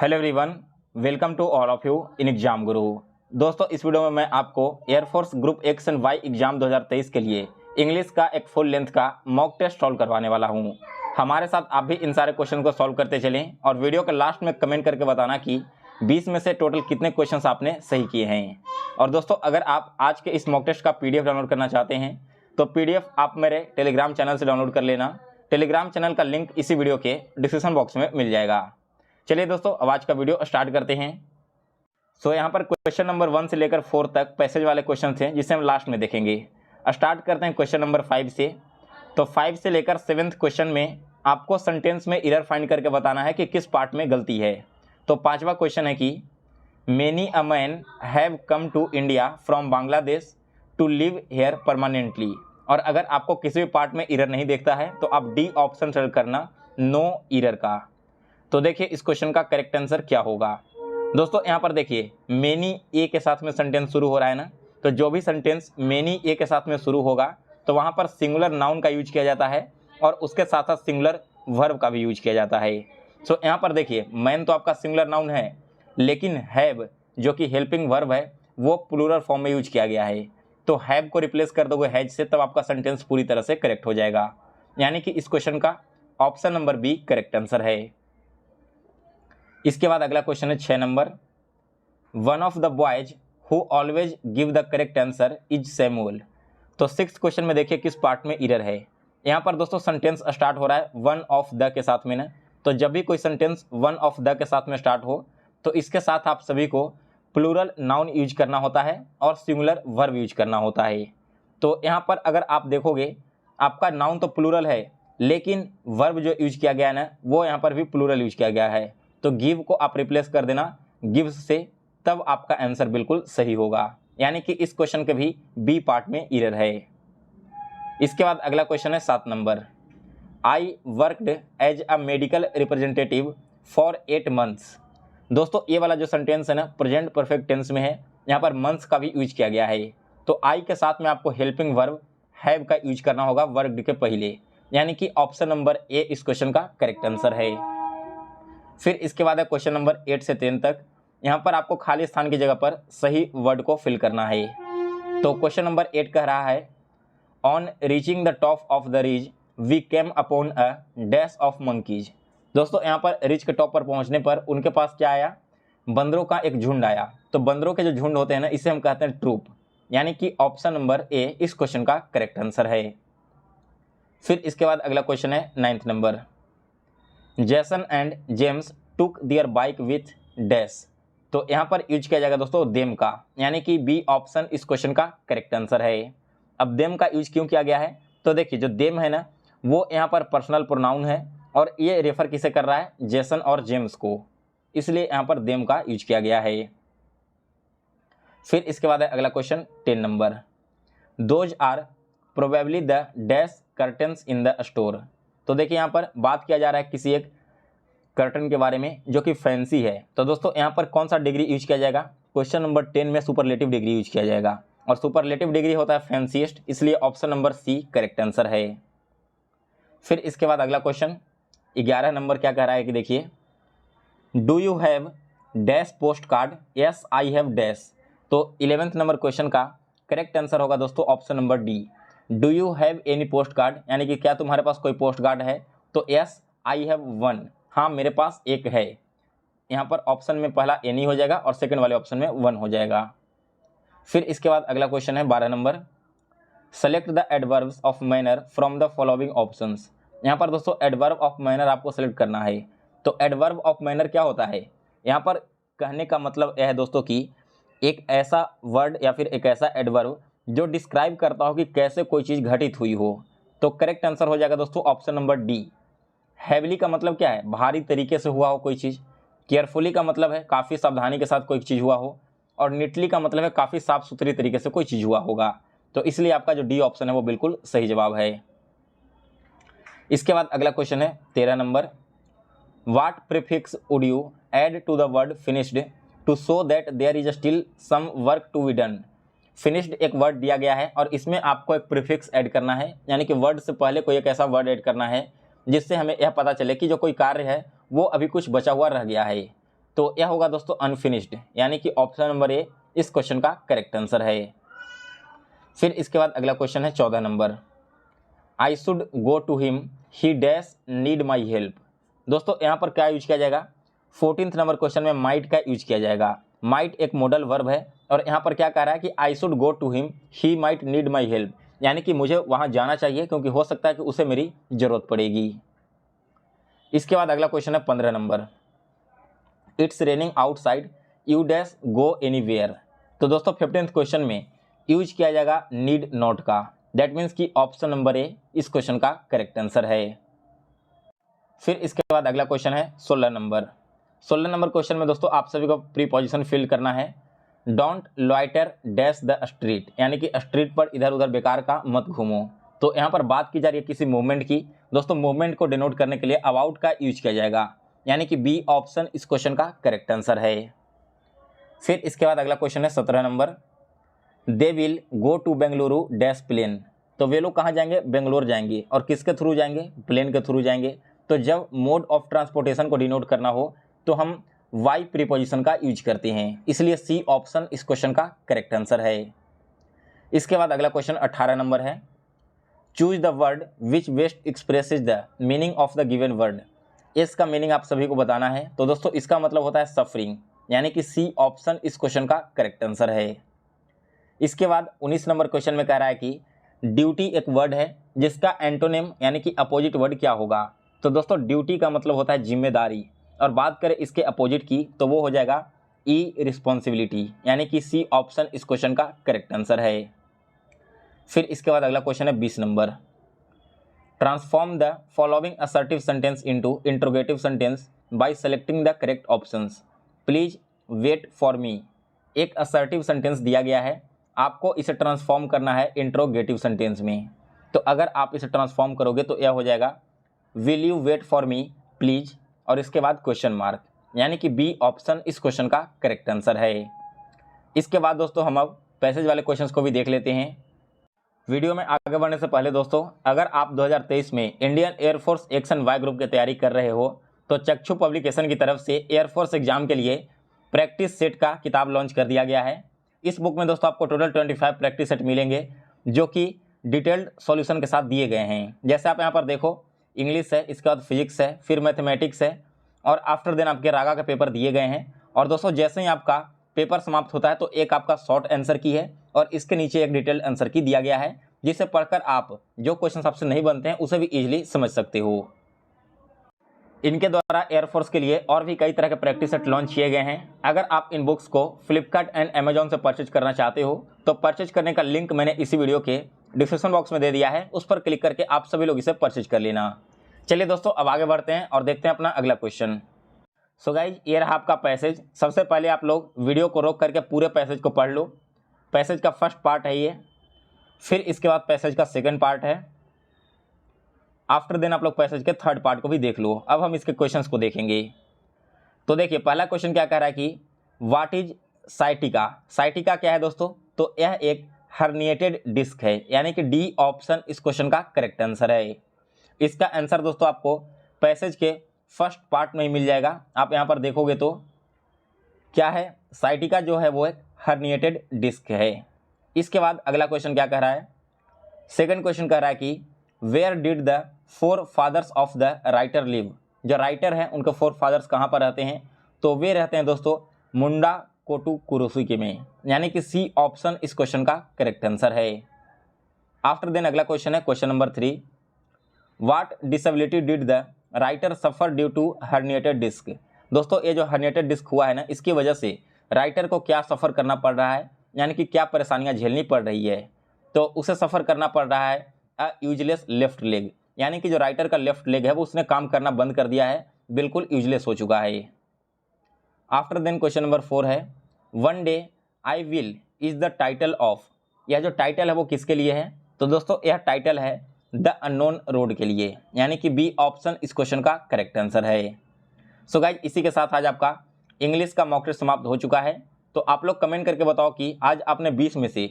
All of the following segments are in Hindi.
Hello everyone, welcome to all of you in Exam Guru. दोस्तों, इस वीडियो में मैं आपको air force group X and Y exam 2023 के लिए इंग्लिश का एक फुल लेंथ का मॉक टेस्ट सॉल्व करवाने वाला हूं। हमारे साथ आप भी इन सारे क्वेश्चन को सॉल्व करते चलें और वीडियो के लास्ट में कमेंट करके बताना कि 20 में से टोटल कितने क्वेश्चन आपने सही किए हैं। और दोस्तों, अगर आप आज के इस मॉक टेस्ट का PDF डाउनलोड करना चाहते हैं तो PDF आप मेरे टेलीग्राम चैनल से डाउनलोड कर लेना। टेलीग्राम चैनल का लिंक इसी वीडियो के डिस्क्रिप्शन बॉक्स में मिल जाएगा। चलिए दोस्तों, अब आज का वीडियो स्टार्ट करते हैं। यहाँ पर क्वेश्चन नंबर 1 से लेकर 4 तक पैसेज वाले क्वेश्चन हैं जिसे हम लास्ट में देखेंगे। स्टार्ट करते हैं क्वेश्चन नंबर 5 से। तो 5 से लेकर 7th क्वेश्चन में आपको सेंटेंस में एरर फाइंड करके बताना है कि किस पार्ट में गलती है। तो 5वां क्वेश्चन है कि many a man have come to India from Bangladesh to live here permanently. और अगर आपको किसी भी पार्ट में एरर नहीं देखता है तो आप डी ऑप्शन सेलेक्ट करना, नो एरर का। तो देखिए इस क्वेश्चन का करेक्ट आंसर क्या होगा। दोस्तों, यहाँ पर देखिए मेनी ए के साथ में सेंटेंस शुरू हो रहा है ना, तो जो भी सेंटेंस मेनी ए के साथ में शुरू होगा तो वहाँ पर सिंगुलर नाउन का यूज किया जाता है और उसके साथ साथ सिंगुलर वर्ब का भी यूज किया जाता है। यहाँ पर देखिए मैन तो आपका सिंगुलर नाउन है, लेकिन हैव जो कि हेल्पिंग वर्ब है वो प्लूरल फॉर्म में यूज किया गया है। तो हैव को रिप्लेस कर दोगे हैज से, तब आपका सेंटेंस पूरी तरह से करेक्ट हो जाएगा। यानी कि इस क्वेश्चन का option number B correct answer है। इसके बाद अगला क्वेश्चन है 6 नंबर। One of the boys who always give the correct answer is Samuel. तो 6th क्वेश्चन में देखिए किस पार्ट में एरर है। यहाँ पर दोस्तों सेंटेंस स्टार्ट हो रहा है वन ऑफ द के साथ में ना, तो जब भी कोई सेंटेंस वन ऑफ द के साथ में स्टार्ट हो तो इसके साथ आप सभी को प्लूरल नाउन यूज करना होता है और सिंगुलर वर्ब यूज करना होता है। तो यहाँ पर अगर आप देखोगे आपका नाउन तो प्लूरल है, लेकिन वर्ब जो यूज किया गया है ना वो यहाँ पर भी प्लूरल यूज किया गया है। तो गिव को आप रिप्लेस कर देना गिव्स से, तब आपका आंसर बिल्कुल सही होगा। यानी कि इस क्वेश्चन के भी बी पार्ट में एरर है। इसके बाद अगला क्वेश्चन है 7 नंबर। I worked as a medical representative for 8 months। दोस्तों, ये वाला जो सेंटेंस है ना प्रेजेंट परफेक्ट टेंस में है, यहाँ पर मंथ्स का भी यूज किया गया है। तो आई के साथ में आपको हेल्पिंग वर्ब हैव का यूज करना होगा वर्कड के पहले। यानी कि ऑप्शन नंबर ए इस क्वेश्चन का करेक्ट आंसर है। फिर इसके बाद है क्वेश्चन नंबर 8 से 10 तक। यहाँ पर आपको खाली स्थान की जगह पर सही वर्ड को फिल करना है। तो क्वेश्चन नंबर 8 कह रहा है on reaching the top of the ridge we came upon a dash of monkeys. दोस्तों, यहाँ पर रिज के टॉप पर पहुँचने पर उनके पास क्या आया, बंदरों का एक झुंड आया। तो बंदरों के जो झुंड होते हैं ना इसे हम कहते हैं ट्रूप। यानी कि ऑप्शन नंबर ए इस क्वेश्चन का करेक्ट आंसर है। फिर इसके बाद अगला क्वेश्चन है 9th नंबर। Jason and James took their bike with dash. तो यहाँ पर यूज किया जाएगा दोस्तों देम का, यानी कि बी ऑप्शन इस क्वेश्चन का करेक्ट आंसर है। अब देम का यूज क्यों किया गया है, तो देखिए जो देम है ना वो यहाँ पर पर्सनल प्रोनाउन है और ये रेफर किसे कर रहा है, जेसन और जेम्स को, इसलिए यहाँ पर देम का यूज किया गया है। फिर इसके बाद है अगला क्वेश्चन 10 नंबर। Those are probably the dash curtains in the store. तो देखिए यहाँ पर बात किया जा रहा है किसी एक कर्टन के बारे में जो कि फैंसी है। तो दोस्तों यहाँ पर कौन सा डिग्री यूज किया जाएगा, क्वेश्चन नंबर 10 में सुपरलेटिव डिग्री यूज किया जाएगा और सुपरलेटिव डिग्री होता है फैंसीएस्ट, इसलिए option number C correct answer है। फिर इसके बाद अगला क्वेश्चन 11 नंबर क्या कह रहा है कि देखिए do you have dash post card, yes I have dash. तो 11th नंबर क्वेश्चन का करेक्ट आंसर होगा दोस्तों option number D, do you have any post card. यानी कि क्या तुम्हारे पास कोई पोस्ट कार्ड है, तो यस आई हैव वन, हाँ मेरे पास एक है। यहाँ पर ऑप्शन में पहला एनी हो जाएगा और सेकंड वाले ऑप्शन में वन हो जाएगा। फिर इसके बाद अगला क्वेश्चन है 12 number. Select the adverbs of manner from the following options. यहाँ पर दोस्तों एडवर्ब ऑफ मैनर आपको सेलेक्ट करना है। तो एडवर्ब ऑफ मैनर क्या होता है, यहाँ पर कहने का मतलब यह है दोस्तों कि एक ऐसा वर्ड या फिर एक ऐसा एडवर्ब जो डिस्क्राइब करता हो कि कैसे कोई चीज़ घटित हुई हो। तो करेक्ट आंसर हो जाएगा दोस्तों ऑप्शन नंबर डी। हैवली का मतलब क्या है, भारी तरीके से हुआ हो कोई चीज़। केयरफुली का मतलब है काफ़ी सावधानी के साथ कोई चीज़ हुआ हो, और नीटली का मतलब है काफ़ी साफ सुथरी तरीके से कोई चीज़ हुआ होगा। तो इसलिए आपका जो डी ऑप्शन है वो बिल्कुल सही जवाब है। इसके बाद अगला क्वेश्चन है 13 नंबर। What prefix would you add to the word finished to show that there is still some work to be done. Finished एक वर्ड दिया गया है और इसमें आपको एक प्रीफिक्स ऐड करना है, यानी कि वर्ड से पहले कोई एक ऐसा वर्ड ऐड करना है जिससे हमें यह पता चले कि जो कोई कार्य है वो अभी कुछ बचा हुआ रह गया है। तो यह होगा दोस्तों अनफिनिश्ड, यानी कि ऑप्शन नंबर ए इस क्वेश्चन का करेक्ट आंसर है। फिर इसके बाद अगला क्वेश्चन है 14 number, I should go to him he dash need my help. दोस्तों यहाँ पर क्या यूज किया जाएगा, 14th नंबर क्वेश्चन में माइट का यूज किया जाएगा। माइट एक मॉडल वर्ब है और यहाँ पर क्या कह रहा है कि I should go to him he might need my help, यानी कि मुझे वहाँ जाना चाहिए क्योंकि हो सकता है कि उसे मेरी ज़रूरत पड़ेगी। इसके बाद अगला क्वेश्चन है 15 number, it's raining outside you dash go anywhere. तो दोस्तों 15th क्वेश्चन में यूज किया जाएगा नीड नॉट का, दैट मीन्स कि ऑप्शन नंबर ए इस क्वेश्चन का करेक्ट आंसर है। फिर इसके बाद अगला क्वेश्चन है 16 नंबर। 16 नंबर क्वेश्चन में दोस्तों आप सभी को प्रीपोजिशन फिल करना है। Don't loiter dash the street, यानी कि स्ट्रीट पर इधर उधर बेकार का मत घूमो। तो यहाँ पर बात की जा रही है किसी मूवमेंट की। दोस्तों मूवमेंट को डिनोट करने के लिए अबाउट का यूज किया जाएगा, यानी कि बी ऑप्शन इस क्वेश्चन का करेक्ट आंसर है। फिर इसके बाद अगला क्वेश्चन है 17 number, they will go to Bengaluru dash plane. तो वे लोग कहाँ जाएंगे, बेंगलोर जाएंगे, और किसके थ्रू जाएंगे, प्लेन के थ्रू जाएंगे। तो जब मोड ऑफ ट्रांसपोर्टेशन को डिनोट करना हो तो हम वाई प्रीपोजिशन का यूज करते हैं, इसलिए सी ऑप्शन इस क्वेश्चन का करेक्ट आंसर है। इसके बाद अगला क्वेश्चन 18 नंबर है, choose the word which best expresses the meaning of the given word. इसका मीनिंग आप सभी को बताना है। तो दोस्तों इसका मतलब होता है सफरिंग, यानी कि सी ऑप्शन इस क्वेश्चन का करेक्ट आंसर है। इसके बाद 19 नंबर क्वेश्चन में कह रहा है कि ड्यूटी एक वर्ड है जिसका एंटोनिम यानी कि अपोजिट वर्ड क्या होगा। तो दोस्तों ड्यूटी का मतलब होता है जिम्मेदारी, और बात करें इसके अपोजिट की तो वो हो जाएगा ई रिस्पॉन्सिबिलिटी, यानी कि सी ऑप्शन इस क्वेश्चन का करेक्ट आंसर है। फिर इसके बाद अगला क्वेश्चन है 20 number, transform the following assertive sentence into interrogative sentence by selecting the correct options, please wait for me. एक असर्टिव सेंटेंस दिया गया है, आपको इसे ट्रांसफॉर्म करना है इंट्रोगेटिव सेंटेंस में। तो अगर आप इसे ट्रांसफॉर्म करोगे तो यह हो जाएगा will you wait for me please, और इसके बाद क्वेश्चन मार्क, यानी कि बी ऑप्शन इस क्वेश्चन का करेक्ट आंसर है। इसके बाद दोस्तों हम अब पैसेज वाले क्वेश्चंस को भी देख लेते हैं। वीडियो में आगे बढ़ने से पहले दोस्तों, अगर आप 2023 में Indian air force X Y group की तैयारी कर रहे हो तो चक्षु पब्लिकेशन की तरफ से एयरफोर्स एग्जाम के लिए प्रैक्टिस सेट का किताब लॉन्च कर दिया गया है। इस बुक में दोस्तों आपको टोटल 25 प्रैक्टिस सेट मिलेंगे जो कि डिटेल्ड सॉल्यूशन के साथ दिए गए हैं। जैसे आप यहाँ पर देखो, इंग्लिश है, इसके बाद फिजिक्स है, फिर मैथमेटिक्स है, और आफ्टर देन आपके रागा के पेपर दिए गए हैं। और दोस्तों जैसे ही आपका पेपर समाप्त होता है तो एक आपका शॉर्ट आंसर की है और इसके नीचे एक डिटेल्ड आंसर की दिया गया है, जिसे पढ़कर आप जो क्वेश्चन आपसे नहीं बनते हैं उसे भी इजीली समझ सकते हो। इनके द्वारा एयरफोर्स के लिए और भी कई तरह के प्रैक्टिस सेट लॉन्च किए गए हैं। अगर आप इन बुक्स को फ्लिपकार्ट एंड अमेजॉन से परचेज करना चाहते हो तो परचेज करने का लिंक मैंने इसी वीडियो के डिस्क्रिप्शन बॉक्स में दे दिया है, उस पर क्लिक करके आप सभी लोग इसे परचेज कर लेना। चलिए दोस्तों अब आगे बढ़ते हैं और देखते हैं अपना अगला क्वेश्चन। सो गाइज ये रहा आपका पैसेज। सबसे पहले आप लोग वीडियो को रोक करके पूरे पैसेज को पढ़ लो। पैसेज का फर्स्ट पार्ट है ये, फिर इसके बाद पैसेज का सेकंड पार्ट है, आफ्टर देन आप लोग पैसेज के थर्ड पार्ट को भी देख लो। अब हम इसके क्वेश्चंस को देखेंगे। तो देखिए पहला क्वेश्चन क्या कह रहा है कि व्हाट इज साइटिका। साइटिका क्या है दोस्तों, तो यह एक हर्निएटेड डिस्क है, यानी कि डी ऑप्शन इस क्वेश्चन का करेक्ट आंसर है। इसका आंसर दोस्तों आपको पैसेज के फर्स्ट पार्ट में ही मिल जाएगा। आप यहाँ पर देखोगे तो क्या है, साइटिका जो है वो एक हर्निएटेड डिस्क है। इसके बाद अगला क्वेश्चन क्या कह रहा है, सेकंड क्वेश्चन कह रहा है कि where did the four fathers of the writer live. जो राइटर हैं उनके फोर फादर्स कहाँ पर रहते हैं, तो वे रहते हैं दोस्तों मुंडा कोटू कुरुसुकी में, यानी कि सी ऑप्शन इस क्वेश्चन का करेक्ट आंसर है। आफ्टर देन अगला क्वेश्चन है question number 3, what disability did the writer suffer due to herniated disc. दोस्तों ये जो हर्निएटेड डिस्क हुआ है ना, इसकी वजह से राइटर को क्या सफ़र करना पड़ रहा है, यानी कि क्या परेशानियां झेलनी पड़ रही है, तो उसे सफ़र करना पड़ रहा है यूजलेस लेफ्ट लेग, यानी कि जो राइटर का लेफ्ट लेग है वो उसने काम करना बंद कर दिया है, बिल्कुल यूजलेस हो चुका है। आफ्टर देन क्वेश्चन नंबर 4 है, one day I will is the title of. यह जो टाइटल है वो किसके लिए है, तो दोस्तों यह टाइटल है द अननोन रोड के लिए, यानी कि बी ऑप्शन इस क्वेश्चन का करेक्ट आंसर है। सो गाइज इसी के साथ आज आपका इंग्लिश का मॉक टेस्ट समाप्त हो चुका है। तो आप लोग कमेंट करके बताओ कि आज आपने 20 में से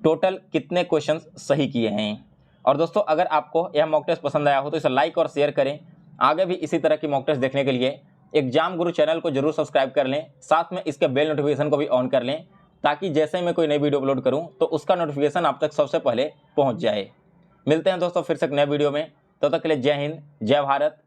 टोटल कितने क्वेश्चंस सही किए हैं। और दोस्तों अगर आपको यह मॉक टेस्ट पसंद आया हो तो इसे लाइक और शेयर करें। आगे भी इसी तरह की मॉक टेस्ट देखने के लिए एग्जाम गुरु चैनल को जरूर सब्सक्राइब कर लें, साथ में इसके बेल नोटिफिकेशन को भी ऑन कर लें, ताकि जैसे मैं कोई नई वीडियो अपलोड करूं तो उसका नोटिफिकेशन आप तक सबसे पहले पहुंच जाए। मिलते हैं दोस्तों फिर से एक नए वीडियो में, तब तक के लिए जय हिंद, जय भारत,